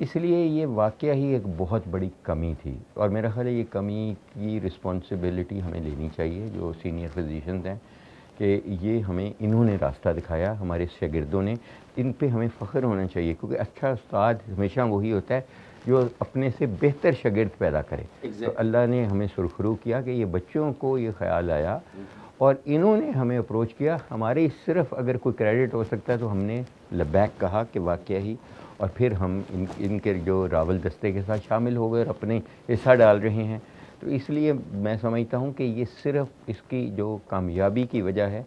اس لیے یہ واقعہ ہی ایک بہت بڑی کمی تھی، اور میرا خیال ہے یہ کمی کی رسپانسبلٹی ہمیں لینی چاہیے جو سینئر فزیشنز ہیں، کہ یہ ہمیں انہوں نے راستہ دکھایا، ہمارے شاگردوں نے، ان پہ ہمیں فخر ہونا چاہیے، کیونکہ اچھا استاد ہمیشہ وہی ہوتا ہے جو اپنے سے بہتر شاگرد پیدا کرے۔ تو اللہ نے ہمیں سرخرو کیا کہ یہ بچوں کو یہ خیال آیا اور انہوں نے ہمیں اپروچ کیا، ہماری صرف اگر کوئی کریڈٹ ہو سکتا ہے تو ہم نے لبیک کہا کہ واقعہ ہی، اور پھر ہم ان کے جو راول دستے کے ساتھ شامل ہو گئے اور اپنے حصہ ڈال رہے ہیں۔ تو اس لیے میں سمجھتا ہوں کہ یہ صرف اس کی جو کامیابی کی وجہ ہے،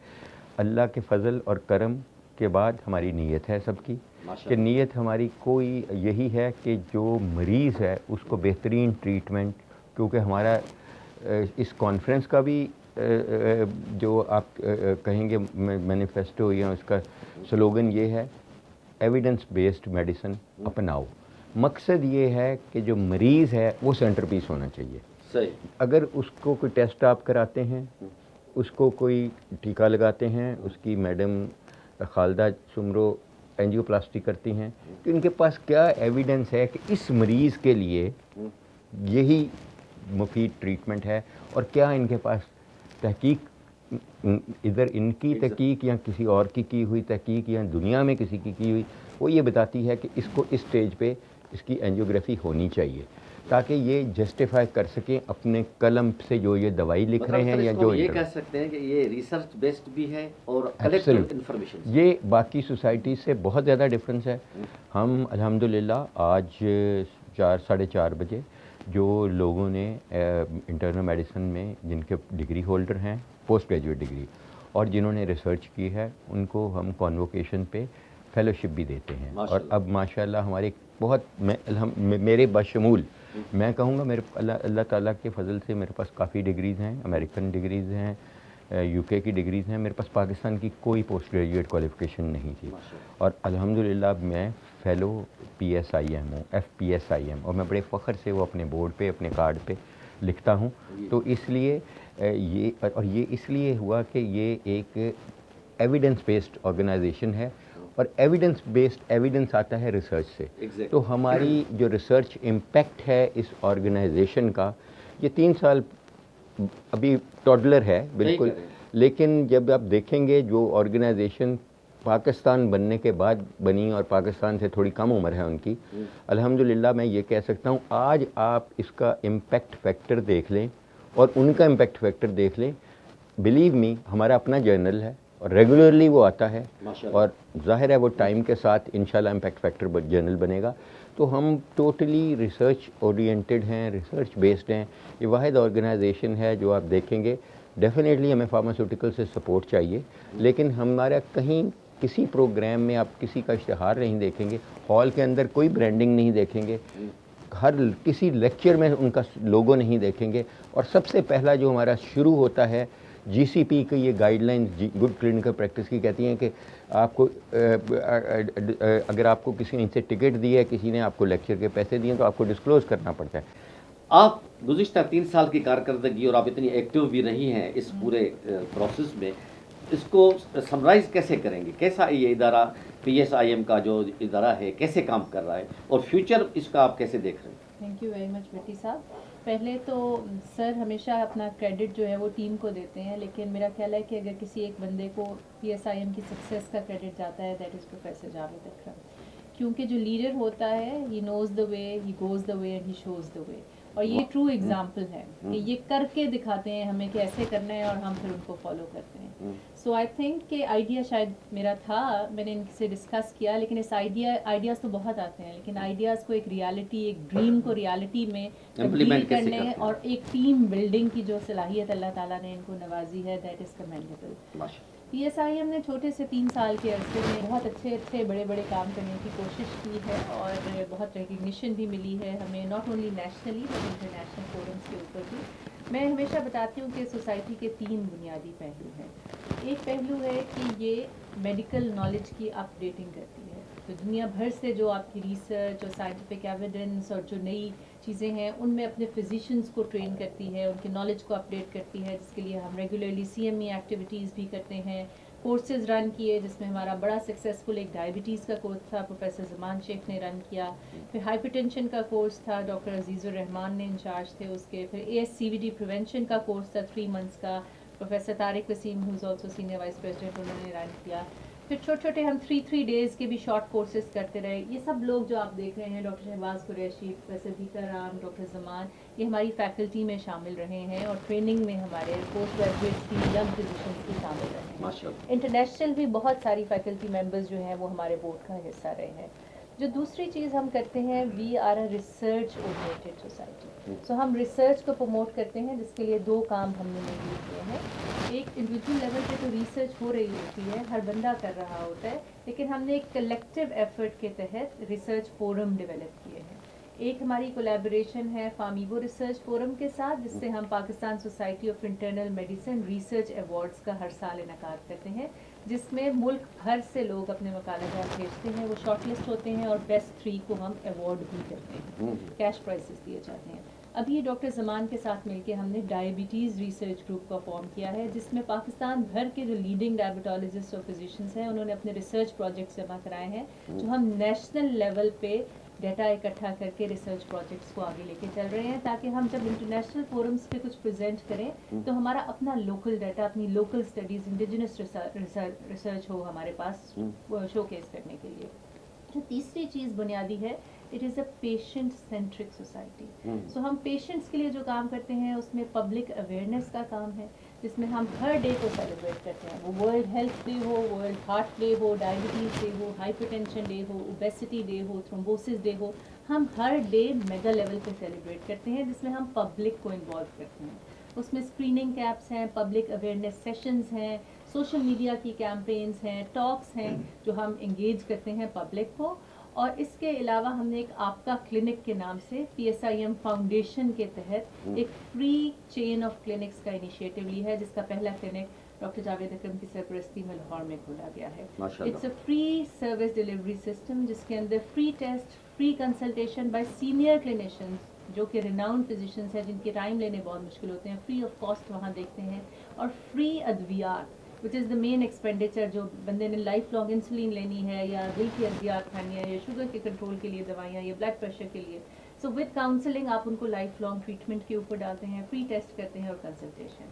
اللہ کے فضل اور کرم کے بعد ہماری نیت ہے سب کی، کہ نیت ہماری کوئی یہی ہے کہ جو مریض ہے اس کو بہترین ٹریٹمنٹ، کیونکہ ہمارا اس کانفرنس کا بھی جو آپ کہیں گے مینیفیسٹو یا اس کا سلوگن یہ ہے، ایویڈنس بیسڈ میڈیسن اپناؤ۔ مقصد یہ ہے کہ جو مریض ہے وہ سینٹر پیس ہونا چاہیے۔ صحیح۔ اگر اس کو کوئی ٹیسٹ آپ کراتے ہیں، اس کو کوئی ٹیکہ لگاتے ہیں، اس کی میڈم خالدہ سمرو اینجیو پلاسٹی کرتی ہیں، تو ان کے پاس کیا ایویڈنس ہے کہ اس مریض کے لیے یہی مفید ٹریٹمنٹ ہے، اور کیا ان کے پاس تحقیق، ادھر ان کی تحقیق یا کسی اور کی ہوئی تحقیق یا دنیا میں کسی کی ہوئی، وہ یہ بتاتی ہے کہ اس کو اس سٹیج پہ اس کی اینجیوگرافی ہونی چاہیے، تاکہ یہ جسٹیفائی کر سکیں اپنے قلم سے جو یہ دوائی لکھ رہے ہیں یا جو یہ کہہ سکتے ہیں کہ یہ ریسرچ بیسڈ بھی ہے اور کلیکٹیو انفارمیشن، یہ باقی سوسائٹی سے بہت زیادہ ڈفرینس ہے۔ ہم الحمدللہ آج 4-4:30 بجے جو لوگوں نے انٹرنل میڈیسن میں جن کے ڈگری ہولڈر ہیں، پوسٹ گریجویٹ ڈگری، اور جنہوں نے ریسرچ کی ہے، ان کو ہم کانووکیشن پہ فیلوشپ بھی دیتے ہیں، اور اب ماشاءاللہ ہمارے بہت میرے بشمول میں کہوں گا، میرے اللہ تعالیٰ کے فضل سے میرے پاس کافی ڈگریز ہیں، امریکن ڈگریز ہیں، یو کے کی ڈگریز ہیں، میرے پاس پاکستان کی کوئی پوسٹ گریجویٹ کوالیفیکیشن نہیں تھی، اور الحمدللہ میں فیلو PSIM ہوں، FPSIM، اور میں بڑے فخر سے وہ اپنے بورڈ پہ، اپنے کارڈ پہ لکھتا ہوں۔ تو اس لیے یہ اس لیے ہوا کہ یہ ایک ایویڈنس بیسڈ آرگنائزیشن ہے، اور ایویڈنس بیسڈ ایویڈنس آتا ہے ریسرچ سے۔ تو ہماری جو ریسرچ امپیکٹ ہے اس آرگنائزیشن کا، یہ 3 سال ابھی ٹوڈلر ہے بالکل، لیکن جب آپ دیکھیں گے جو آرگنائزیشن پاکستان بننے کے بعد بنی اور پاکستان سے تھوڑی کم عمر ہے ان کی، الحمدللہ میں یہ کہہ سکتا ہوں آج آپ اس کا امپیکٹ فیکٹر دیکھ لیں اور ان کا امپیکٹ فیکٹر دیکھ لیں، بلیو می ہمارا اپنا جرنل ہے اور ریگولرلی وہ آتا ہے، اور ظاہر ہے وہ ٹائم کے ساتھ انشاءاللہ امپیکٹ فیکٹر جرنل بنے گا۔ تو ہم ٹوٹلی ریسرچ اورینٹڈ ہیں، ریسرچ بیسڈ ہیں، یہ واحد آرگنائزیشن ہے جو آپ دیکھیں گے۔ ڈیفینیٹلی ہمیں فارماسیوٹیکل سے سپورٹ چاہیے، لیکن ہمارا کہیں کسی پروگرام میں آپ کسی کا اشتہار نہیں دیکھیں گے، ہال کے اندر کوئی برانڈنگ نہیں دیکھیں گے، ہر کسی لیکچر میں ان کا لوگو نہیں دیکھیں گے، اور سب سے پہلا جو ہمارا شروع ہوتا ہے GCP کی یہ guide lines good clinical practice کی کہتی ہیں کہ آپ کو اگر آپ کو کسی نے ان سے ٹکٹ دی ہے، کسی نے آپ کو لیکچر کے پیسے دیے تو آپ کو ڈسکلوز کرنا پڑتا ہے۔ آپ گزشتہ 3 سال کی کارکردگی اور آپ اتنی ایکٹیو بھی رہی ہیں اس پورے پروسیس میں، اس کو سمرائز کیسے کریں گے؟ کیسا یہ ادارہ PSIM کا جو ادارہ ہے کیسے کام کر رہا ہے، اور فیوچر اس کا آپ کیسے دیکھ رہے ہیں؟ تھینک یو ویری مچ بھٹی صاحب۔ پہلے تو سر ہمیشہ اپنا کریڈٹ جو ہے وہ ٹیم کو دیتے ہیں، لیکن میرا خیال ہے کہ اگر کسی ایک بندے کو PSIM کی سکسیس کا کریڈٹ جاتا ہے، that is professor Javed Akram, کیونکہ جو لیڈر ہوتا ہے he knows the way, he goes the way and he shows the way, اور یہ ٹرو ایگزامپل ہے کہ یہ کر کے دکھاتے ہیں ہمیں کہ ایسے کرنا ہے، اور ہم پھر ان کو فالو کرتے ہیں۔ سو آئی تھنک کہ آئیڈیا شاید میرا تھا، میں نے ان سے ڈسکس کیا، لیکن اس آئیڈیاز تو بہت آتے ہیں، لیکن آئیڈیاز کو ایک ریالٹی، ایک ڈریم کو ریالٹی میں تبدیل کرنے اور ایک ٹیم بلڈنگ کی جو صلاحیت اللہ تعالیٰ نے ان کو نوازی ہے، دیٹ از کمینڈیبل۔ PSIM نے چھوٹے سے 3 سال کے عرصے میں بہت اچھے بڑے کام کرنے کی کوشش کی ہے، اور بہت ریکگنیشن بھی ملی ہے ہمیں، not only nationally but international forums کے اوپر بھی۔ میں ہمیشہ بتاتی ہوں کہ سوسائٹی کے 3 بنیادی پہلو ہیں۔ ایک پہلو ہے کہ یہ میڈیکل نالج کی اپ ڈیٹنگ کرتی ہے، تو دنیا بھر سے جو آپ کی ریسرچ اور سائنٹیفک ایویڈنس اور جو نئی چیزیں ہیں ان میں اپنے فزیشنز کو ٹرین کرتی ہے، ان کی نالج کو اپڈیٹ کرتی ہے، جس کے لیے ہم ریگولرلی CME ایکٹیویٹیز بھی کرتے ہیں، کورسز رن کیے، جس میں ہمارا بڑا سکسیزفل ایک ڈائبٹیز کا کورس تھا، پروفیسر زمان شیخ نے رن کیا. پھر ہائپر ٹینشن کا کورس تھا، ڈاکٹر عزیز الرحمان نے انچارج تھے اس کے. پھر ASCVD پریونشن کا کورس تھا 3 منتھس کا، professor Tariq Waseem who's also senior vice president, انہوں نے رن کیا. پھر چھوٹے چھوٹے ہم 3 ڈیز کے بھی شارٹ کورسز کرتے رہے. یہ سب لوگ جو آپ دیکھ رہے ہیں، doctor Shahbaz Qureshi, professor Bhika Ram, doctor Zaman, یہ ہماری فیکلٹی میں شامل رہے ہیں اور ٹریننگ میں ہمارے پوسٹ گریجویٹس کی ینگ فزیشنس کی شامل رہے ہیں. ماشاءاللہ. انٹرنیشنل بھی بہت ساری فیکلٹی ممبرز جو ہیں وہ ہمارے بورڈ کا حصہ رہے ہیں. جو دوسری چیز ہم کرتے ہیں، we are a research oriented society. So ہم ریسرچ کو پروموٹ کرتے ہیں، جس کے لیے 2 کام ہم نے مل کیے ہیں. ایک انڈیویجول لیول پہ تو ریسرچ ہو رہی ہوتی ہے، ہر بندہ کر رہا ہوتا ہے، لیکن ہم نے ایک کلیکٹیو ایفرٹ کے تحت ریسرچ فورم ڈیولپ کیے ہیں. ایک ہماری کولیبوریشن ہے فامیگو ریسرچ فورم کے ساتھ، جس سے ہم Pakistan society of internal medicine research awards کا ہر سال انعقاد کرتے ہیں، جس میں ملک بھر سے لوگ اپنے مقالہ جات بھیجتے ہیں، وہ شارٹ لسٹ ہوتے ہیں اور بیسٹ 3 کو ہم ایوارڈ بھی کرتے ہیں، کیش پرائزز دیے جاتے ہیں. ابھی ڈاکٹر زمان کے ساتھ مل کے ہم نے ڈائبٹیز ریسرچ گروپ کا فارم کیا ہے، جس میں پاکستان بھر کے جو لیڈنگ ڈائبٹالوجسٹ اور فزیشنز ہیں، انہوں نے اپنے ریسرچ پروجیکٹس جمع کرائے ہیں، جو ہم نیشنل لیول پہ ڈیٹا اکٹھا کر کے ریسرچ پروجیکٹس کو آگے لے کے چل رہے ہیں، تاکہ ہم جب انٹرنیشنل فورمز پہ کچھ پریزنٹ کریں تو ہمارا اپنا لوکل ڈیٹا، اپنی لوکل اسٹڈیز، انڈیجنس ریسرچ ہو ہمارے پاس شو کیس کرنے کے لیے. جو تیسری چیز بنیادی ہے، it is a patient centric society. So ہم پیشنٹس کے لیے جو کام کرتے ہیں اس میں پبلک اویئرنیس کا کام ہے، جس میں ہم ہر ڈے کو سیلیبریٹ کرتے ہیں. وہ ورلڈ ہیلتھ ڈے ہو، ورلڈ ہارٹ ڈے ہو، ڈائبٹیز ڈے ہو، ہائپر ٹینشن ڈے ہو، اوبیسٹی ڈے ہو، تھرومبوسس ڈے ہو، ہم ہر ڈے میگا لیول پہ سیلیبریٹ کرتے ہیں، جس میں ہم پبلک کو انوالو کرتے ہیں. اس میں اسکریننگ کیمپس ہیں، پبلک اویئرنیس سیشنز ہیں، سوشل میڈیا کی کیمپینز ہیں، ٹاکس ہیں جو ہم انگیج کرتے ہیں پبلک کو. اور اس کے علاوہ ہم نے ایک آپ کا کلینک کے نام سے PSIM فاؤنڈیشن کے تحت ایک فری چین آف کلینکس کا انیشیٹو لی ہے، جس کا پہلا کلینک ڈاکٹر جاوید اکرم کی سرپرستی میں لاہور میں کھولا گیا ہے. It's a free service delivery system, جس کے اندر free test, free consultation by senior clinicians جو کہ ریناؤنڈ فزیشنز ہیں، جن کے ٹائم لینے بہت مشکل ہوتے ہیں، فری آف کاسٹ وہاں دیکھتے ہیں. اور فری ادویات، وچ از دا مین ایکسپینڈیچر، جو بندے نے لائف لانگ انسولین لینی ہے یا دل کی ادویات کھانی ہے یا شوگر کے کنٹرول کے لیے دوائیاں یا بلڈ پریشر کے لیے، سو ود کاؤنسلنگ آپ ان کو لائف لانگ ٹریٹمنٹ کے اوپر ڈالتے ہیں، فری ٹیسٹ کرتے ہیں اور کنسلٹیشن.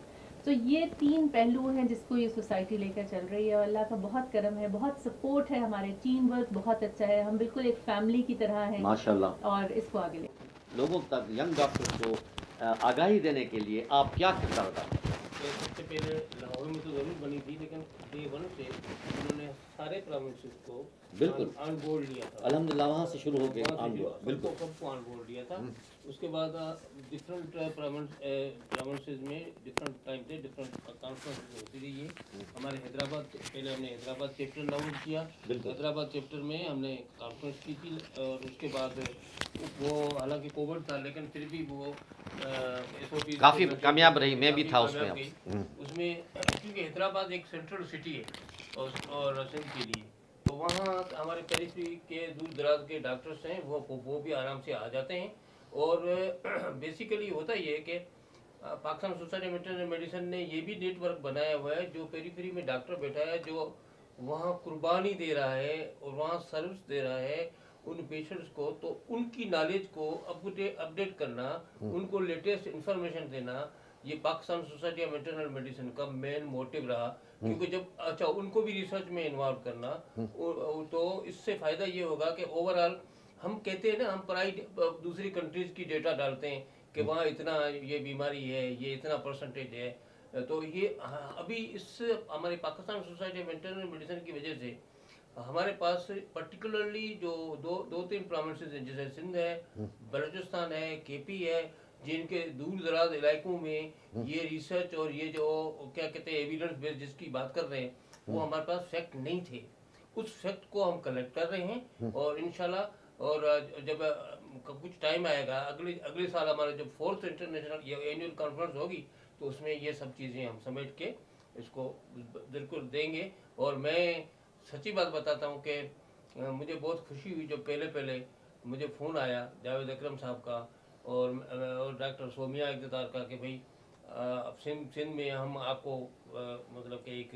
تو یہ 3 پہلو ہیں جس کو یہ سوسائٹی لے کر چل رہی ہے، اور اللہ کا بہت کرم ہے، بہت سپورٹ ہے، ہمارے ٹیم ورک بہت اچھا ہے، ہم بالکل ایک فیملی کی طرح ہیں ماشاءاللہ. اور اس کو آگے لے. لوگوں تک، ینگ ڈاکٹر کو آگاہی دینے کے لیے آپ کیا کردار ادا کرتے ہیں؟ سب سے پہلے لاہور میں تو ضرور بنی تھی، لیکن ڈے 1 سے انہوں نے سارے پروونسز کو بالکل آن بورڈ لیا تھا. الحمدللہ وہاں سے شروع ہو کے بالکل سب کو آن بورڈ لیا تھا. اس کے بعد ڈفرینٹ پروونسز میں ڈفرینٹ ٹائم پہ ڈفرینٹ کانفرنس ہوتی رہی ہے. ہمارے حیدرآباد، پہلے ہم نے حیدرآباد چیپٹر لاؤنچ کیا. حیدرآباد چیپٹر میں ہم نے کانفرنس کی تھی، اور اس کے بعد وہ حالانکہ کووڈ تھا لیکن پھر بھی وہ کافی کامیاب رہی. میں بھی تھا اس میں. اس میں کیونکہ حیدرآباد ایک سینٹرل سٹی ہے اور سندھ کے لیے، تو وہاں ہمارے پیریفری کے دور دراز کے ڈاکٹرس ہیں، وہ بھی آرام سے آ جاتے ہیں. اور بیسیکلی ہوتا یہ ہے کہ Pakistan society of internal medicine نے یہ بھی نیٹ ورک بنایا ہوا ہے، جو پیریفری میں ڈاکٹر بیٹھا ہے، جو وہاں قربانی دے رہا ہے اور وہاں سروس دے رہا ہے ان پیشنٹس کو، تو ان کی نالج کو اپڈیٹ کرنا، ان کو لیٹسٹ انفارمیشن دینا، یہ Pakistan society of internal medicine کا مین موٹیو رہا. کیونکہ جب ان کو بھی ریسرچ میں انوالو کرنا، تو اس سے فائدہ یہ ہوگا کہ اوور آل ہم کہتے ہیں نا، ہم دوسری کنٹریز کی ڈیٹا ڈالتے ہیں کہ وہاں اتنا یہ بیماری ہے، یہ اتنا پرسنٹیج ہے. تو یہ ابھی اس ہماری Pakistan society of internal medicine کی وجہ سے ہمارے پاس پرٹیکولرلی جو 2-3 پروونسز ہیں، جیسے سندھ ہے، بلوچستان ہے، KP ہے، جن کے دور دراز علاقوں میں یہ ریسرچ اور یہ جو کیا کہتے ہیں ایویڈنس بیس جس کی بات کر رہے ہیں، وہ ہمارے پاس فیکٹ نہیں تھے. اس فیکٹ کو ہم کلیکٹ کر رہے ہیں، اور انشاءاللہ اور جب کچھ ٹائم آئے گا، اگلے سال ہمارا جب 4th انٹرنیشنل اینیول کانفرنس ہوگی، تو اس میں یہ سب چیزیں ہم سمیٹ کے اس کو بالکل دیں گے. اور میں سچی بات بتاتا ہوں کہ مجھے بہت خوشی ہوئی جب پہلے مجھے فون آیا جاوید اکرم صاحب کا اور ڈاکٹر سومیہ اقتدار کا کہ بھائی سندھ میں ہم آپ کو مطلب کہ ایک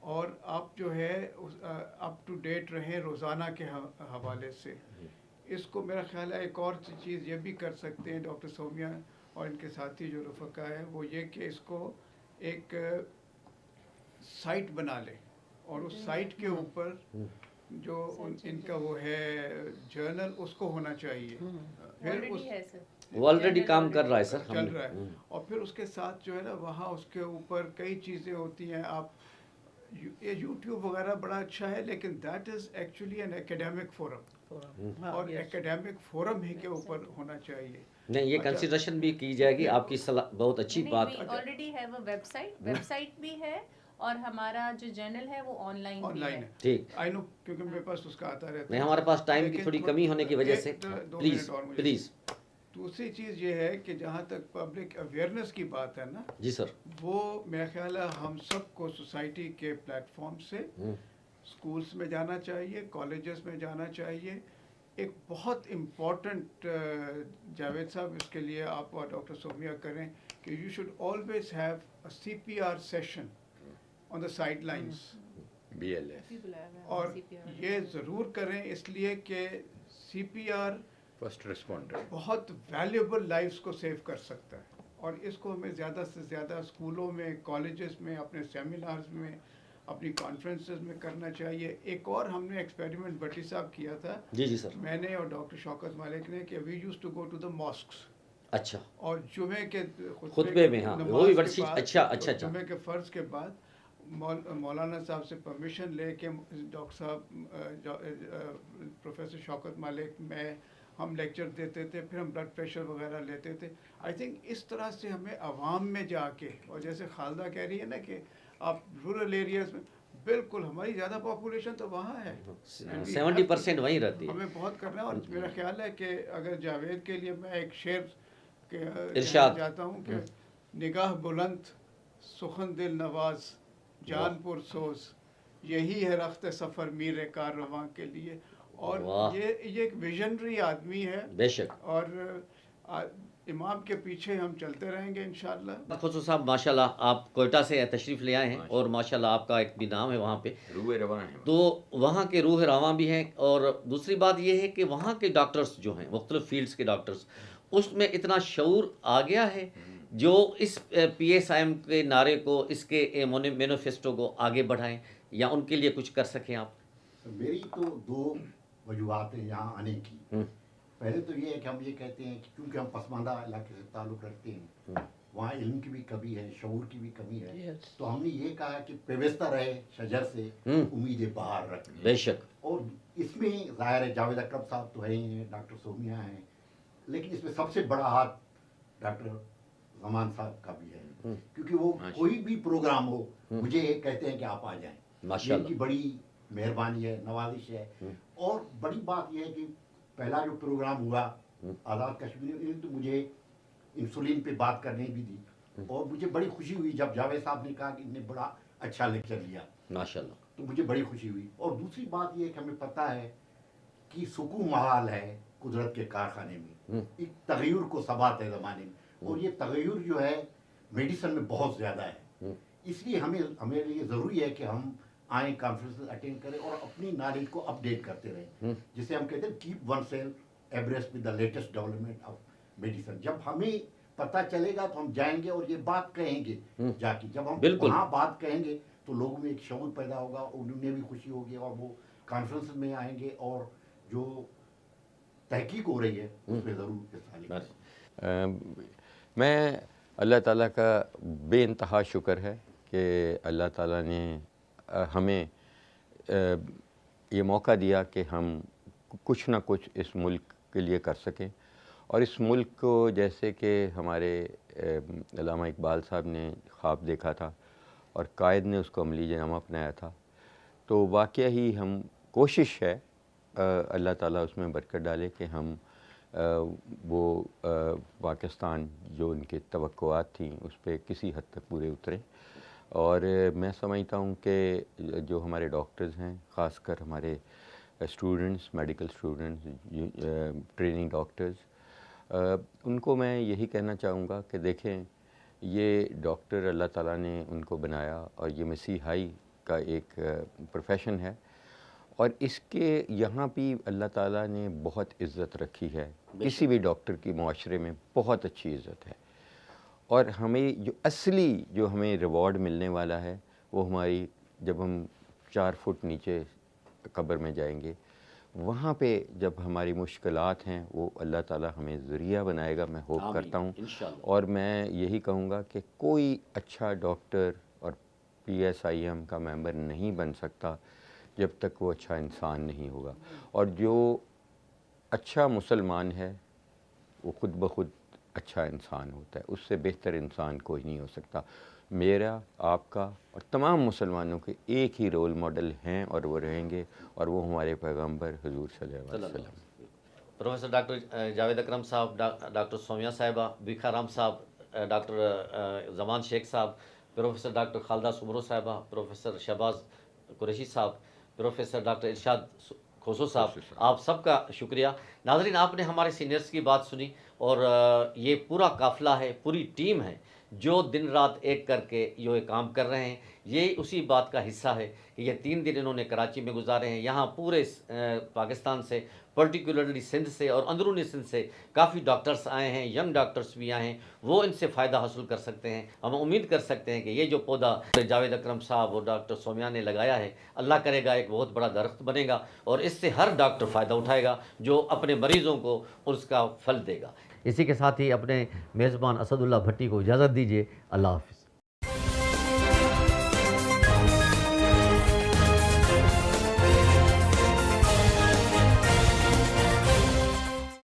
اور آپ جو ہے اپ ٹو ڈیٹ رہیں روزانہ کے حوالے سے. اس کو میرا خیال ہے ایک اور چیز یہ بھی کر سکتے ہیں ڈاکٹر سومیہ اور ان کے ساتھی جو رفقا ہے, وہ یہ کہ اس کو ایک سائٹ بنا لیں اور اس سائٹ کے اوپر جو ان کا وہ ہے جرنل, اس کو ہونا چاہیے. پھر اس وہ آلریڈی کام کر رہا ہے سر, چل رہا ہے. اور پھر اس کے ساتھ جو ہے نا وہاں اس کے اوپر کئی چیزیں ہوتی ہیں. آپ یہ یوٹیوب وغیرہ بڑا اچھا ہے, لیکن that is actually an academic forum, اور اکیڈیمک فورم ہی کے اوپر ہونا چاہیے. نہیں, یہ کنسیڈریشن بھی کی جائے گی. آپ کی صلاح بہت اچھی بات. آلریڈی ہے وہ ویب سائٹ بھی ہے, اور ہمارا جو جرنل ہے وہ آن لائن ہے. ٹھیک, آئی نو, کیونکہ میرے پاس اس کا آتا رہتا ہے. نہیں, ہمارے پاس ٹائم کی تھوڑی کمی ہونے کی وجہ سے پلیز پلیز. دوسری چیز یہ ہے کہ جہاں تک پبلک اویئرنیس کی بات ہے نا, جی سر, وہ میرا خیال ہے ہم سب کو سوسائٹی کے پلیٹ فارم سے اسکولس میں جانا چاہیے, کالجز میں جانا چاہیے. ایک بہت امپورٹنٹ جاوید صاحب, اس کے لیے آپ اور ڈاکٹر سومیہ کریں کہ you should always have a CPR session on the side lines, اور یہ ضرور کریں اس لیے کہ CPR فرسٹ رسپونڈر بہت ویلیوبل لائفز کو سیو کر سکتا ہے. اور اس کو ہمیں زیادہ سے زیادہ اسکولوں میں, کالجز میں, اپنے سیمینارز میں, اپنی کانفرنسز میں کرنا چاہیے. ایک اور ہم نے ایکسپیریمنٹ بٹی صاحب کیا تھا, جی جی سر, میں نے اور ڈاکٹر شوکت مالک نے, کہ we used to go to the mosques. اچھا, اور جمعے کے خطبے میں, ہاں وہ بھی بڑی چیز. اچھا اچھا اچھا, جمعے کے فرض کے بعد مولانا صاحب سے پرمیشن لے کے ڈاکٹر صاحب, پروفیسر شوکت مالک, میں, ہم لیکچر دیتے تھے. پھر ہم بلڈ پریشر وغیرہ لیتے تھے. آئی تھنک اس طرح سے ہمیں عوام میں جا کے, اور جیسے خالدہ کہہ رہی ہے نا کہ آپ رورل ایریاز میں, بالکل ہماری زیادہ پاپولیشن تو وہاں ہے, 70% وہیں رہتی ہے. ہمیں بہت کرنا ہے. اور میرا خیال ہے کہ اگر جاوید کے لیے میں ایک شعر ارشاد چاہتا ہوں کہ نگاہ بلند, سخن دل نواز, جان پر سوز, یہی ہے رخت سفر میر کاررواں کے لیے. اور یہ ایک ویژنری آدمی ہے, بے شک, اور امام کے پیچھے ہم چلتے رہیں گے انشاءاللہ. خسرو صاحب ماشاءاللہ آپ کوئٹہ سے تشریف لے آئے ہیں, اور ماشاءاللہ آپ کا ایک بھی نام ہے وہاں پہ, روح رواں ہے, تو وہاں کے روح رواں بھی ہیں. اور دوسری بات یہ ہے کہ وہاں کے ڈاکٹرز جو ہیں, مختلف فیلڈز کے ڈاکٹرز, اس میں اتنا شعور آ گیا ہے جو اس PSIM کے نعرے کو, اس کے مینیفیسٹو کو آگے بڑھائیں, یا ان کے لیے کچھ کر سکیں آپ. میری تو دو وجوہات ہیں یہاں آنے کی. پہلے تو یہ ہے کہ ہم یہ کہتے ہیں کہ کیونکہ ہم پسماندہ علاقے سے تعلق رکھتے ہیں, وہاں علم کی بھی کمی ہے, شعور کی بھی کمی ہے, تو ہم نے یہ کہا کہ پیوستہ رہے شجر سے امید بہار رکھ. بے شک, اور اس میں ظاہر ہے جاوید اکرم صاحب تو ہے ہی ہیں, ڈاکٹر سومیہ ہیں, لیکن اس میں سب سے بڑا ہاتھ ڈاکٹر زمان صاحب کا بھی ہے, کیونکہ وہ کوئی بھی پروگرام ہو مجھے کہتے ہیں کہ آپ آ جائیں. ان کی بڑی مہربانی ہے, نوازش ہے. اور بڑی بات یہ ہے کہ پہلا جو پروگرام ہوا آزاد کشمیر, تو مجھے انسولین پہ بات کرنے بھی دی, اور مجھے بڑی خوشی ہوئی جب جاوید صاحب نے کہا کہ انہیں بڑا اچھا لیکچر لیا, ماشاءاللہ, تو مجھے بڑی خوشی ہوئی. اور دوسری بات یہ کہ ہمیں پتہ ہے کہ سکون محال ہے قدرت کے کارخانے میں, ایک تغیر کو ثبات ہے زمانے میں, اور یہ تغیر جو ہے میڈیسن میں بہت زیادہ ہے. اس لیے ہمیں لیے ضروری ہے کہ ہم آئیں, کانفرنس اٹینڈ کریں, اور اپنی نالج کو اپ ڈیٹ کرتے رہیں, جسے ہم کہتے ہیں keep oneself abreast with the latest development of medicine. جب ہمیں پتہ چلے گا تو ہم جائیں گے اور یہ بات کہیں گے جا کے. جب ہم وہاں بات کہیں گے تو لوگوں میں ایک شعور پیدا ہوگا, انہیں بھی خوشی ہوگی, اور وہ کانفرنس میں آئیں گے, اور جو تحقیق ہو رہی ہے اس پہ ضرور حصہ لیں گے. میں اللہ تعالیٰ کا بے انتہا شکر ہے کہ اللہ تعالیٰ نے ہمیں یہ موقع دیا کہ ہم کچھ نہ کچھ اس ملک کے لیے کر سکیں. اور اس ملک کو جیسے کہ ہمارے علامہ اقبال صاحب نے خواب دیکھا تھا اور قائد نے اس کو عملی جامہ اپنایا تھا, تو واقعہ ہی ہم کوشش ہے, اللہ تعالیٰ اس میں برکت ڈالے, کہ ہم وہ پاکستان جو ان کی توقعات تھیں اس پہ کسی حد تک پورے اتریں. اور میں سمجھتا ہوں کہ جو ہمارے ڈاکٹرز ہیں, خاص کر ہمارے students, medical students, training doctors, ان کو میں یہی کہنا چاہوں گا کہ دیکھیں, یہ ڈاکٹر اللہ تعالیٰ نے ان کو بنایا, اور یہ مسیحائی کا ایک پروفیشن ہے، اور اس کے یہاں بھی اللہ تعالیٰ نے بہت عزت رکھی ہے، کسی بھی ڈاکٹر کی معاشرے میں بہت اچھی عزت ہے، اور ہمیں جو اصلی جو ہمیں ریوارڈ ملنے والا ہے وہ ہماری جب ہم 4 فٹ نیچے قبر میں جائیں گے، وہاں پہ جب ہماری مشکلات ہیں وہ اللہ تعالیٰ ہمیں ذریعہ بنائے گا، میں ہوپ کرتا ہوں، اور میں یہی کہوں گا کہ کوئی اچھا ڈاکٹر اور PSIM کا ممبر نہیں بن سکتا جب تک وہ اچھا انسان نہیں ہوگا، اور جو اچھا مسلمان ہے وہ خود بخود اچھا انسان ہوتا ہے، اس سے بہتر انسان کوئی نہیں ہو سکتا۔ میرا، آپ کا اور تمام مسلمانوں کے ایک ہی رول ماڈل ہیں اور وہ رہیں گے، اور وہ ہمارے پیغمبر حضور صلی اللہ علیہ وسلم۔ پروفیسر ڈاکٹر جاوید اکرم صاحب، ڈاکٹر سومیہ صاحبہ، بھیکھا رام صاحب، ڈاکٹر زمان شیخ صاحب، پروفیسر ڈاکٹر خالدہ سمرو صاحبہ، پروفیسر شہباز قریشی صاحب، پروفیسر ڈاکٹر ارشاد کھوسو صاحب، آپ سب کا شکریہ۔ ناظرین، آپ نے ہمارے سینئرز کی بات سنی، اور یہ پورا قافلہ ہے، پوری ٹیم ہے جو دن رات ایک کر کے یہ کام کر رہے ہیں۔ یہ اسی بات کا حصہ ہے کہ یہ 3 دن انہوں نے کراچی میں گزارے ہیں، یہاں پورے پاکستان سے، پرٹیکولرلی سندھ سے اور اندرونی سندھ سے کافی ڈاکٹرز آئے ہیں، ینگ ڈاکٹرز بھی آئے ہیں، وہ ان سے فائدہ حاصل کر سکتے ہیں۔ ہم امید کر سکتے ہیں کہ یہ جو پودا جاوید اکرم صاحب اور ڈاکٹر سومیہ نے لگایا ہے، اللہ کرے گا ایک بہت بڑا درخت بنے گا، اور اس سے ہر ڈاکٹر فائدہ اٹھائے گا جو اپنے مریضوں کو اس کا پھل دے گا۔ اسی کے ساتھ ہی اپنے میزبان اسد اللہ بھٹی کو اجازت دیجیے، اللہ حافظ۔